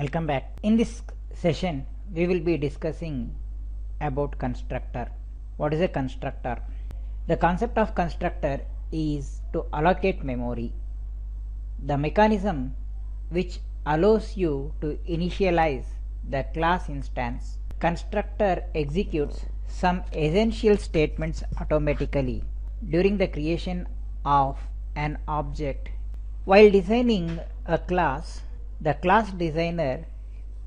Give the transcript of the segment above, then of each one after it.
Welcome back. In this session we will be discussing about constructor. What is a constructor? The concept of constructor is to allocate memory. The mechanism which allows you to initialize the class instance. Constructor executes some essential statements automatically during the creation of an object. While designing a class, the class designer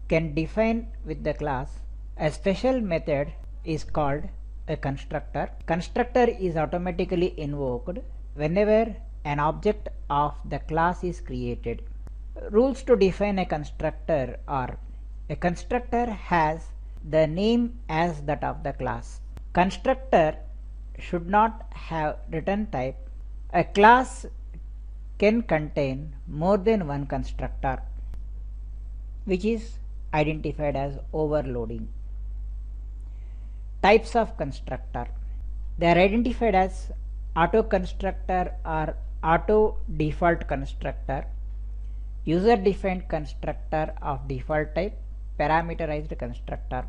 can define with the class a special method is called a constructor. Constructor is automatically invoked whenever an object of the class is created. Rules to define a constructor are: a constructor has the name as that of the class. Constructor should not have return type. A class can contain more than one constructor, which is identified as overloading. Types of constructor: they are identified as auto constructor or auto default constructor, user defined constructor of default type, parameterized constructor.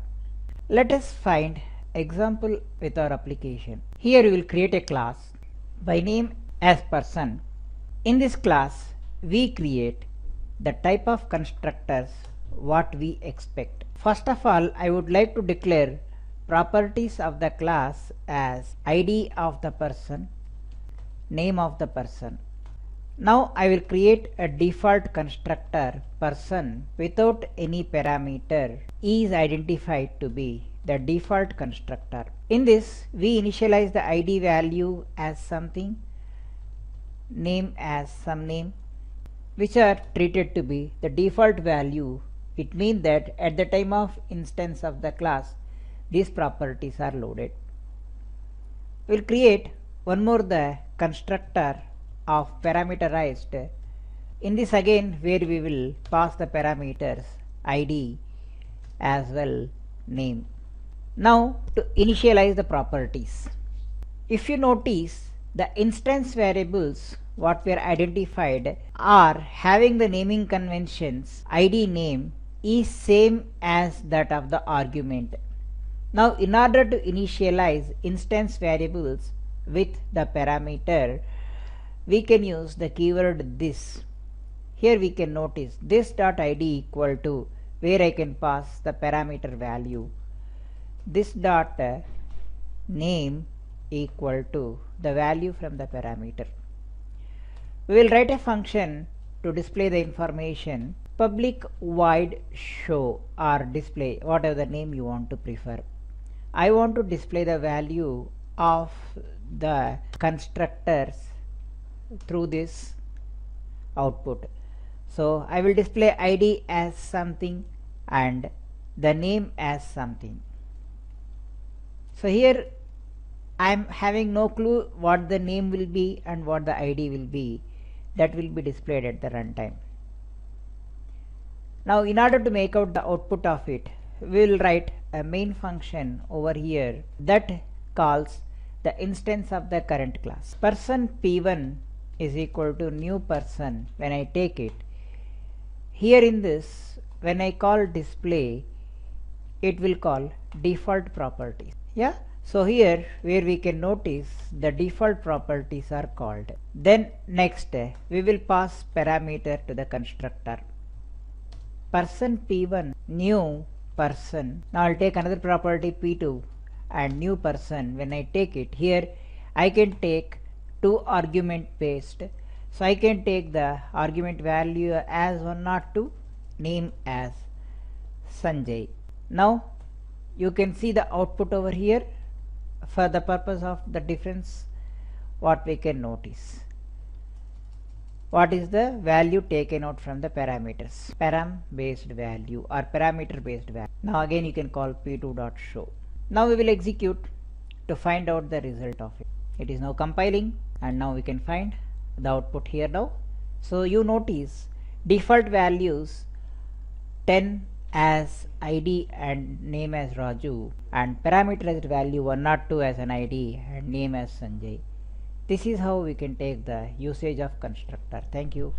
Let us find example with our application. Here we will create a class by name as person. In this class we create the type of constructors what we expect. First of all, I would like to declare properties of the class as ID of the person, name of the person. Now I will create a default constructor person without any parameter is identified to be the default constructor. In this we initialize the ID value as something, name as some name, which are treated to be the default value. It means that at the time of instance of the class these properties are loaded. We will create one more the constructor of parameterized. In this again where we will pass the parameters ID as well name. Now to initialize the properties. If you notice, the instance variables what were identified are having the naming conventions ID name is same as that of the argument. Now in order to initialize instance variables with the parameter, we can use the keyword this. Here we can notice this dot ID equal to where I can pass the parameter value, this dot name equal to the value from the parameter. We will write a function to display the information, public void show or display, whatever the name you want to prefer. I want to display the value of the constructors through this output. So I will display ID as something and the name as something. So here I am having no clue what the name will be and what the ID will be. That will be displayed at the runtime. Now in order to make out the output of it, we will write a main function over here that calls the instance of the current class. Person P1 is equal to new person when I take it. Here in this, when I call display, it will call default properties. Yeah. So here where we can notice the default properties are called. Then next we will pass parameter to the constructor. Person P1 new person. Now I'll take another property P2 and new person. When I take it here, I can take two argument based. So I can take the argument value as 102, name as Sanjay. Now you can see the output over here. For the purpose of the difference, what we can notice, what is the value taken out from the parameters, param based value or parameter based value. Now again you can call p2.show. Now we will execute to find out the result of it. It is now compiling and now we can find the output here now. So you notice default values 10 as ID and name as Raju, and parameterized value 102 as an ID and name as Sanjay. This is how we can take the usage of constructor. Thank you.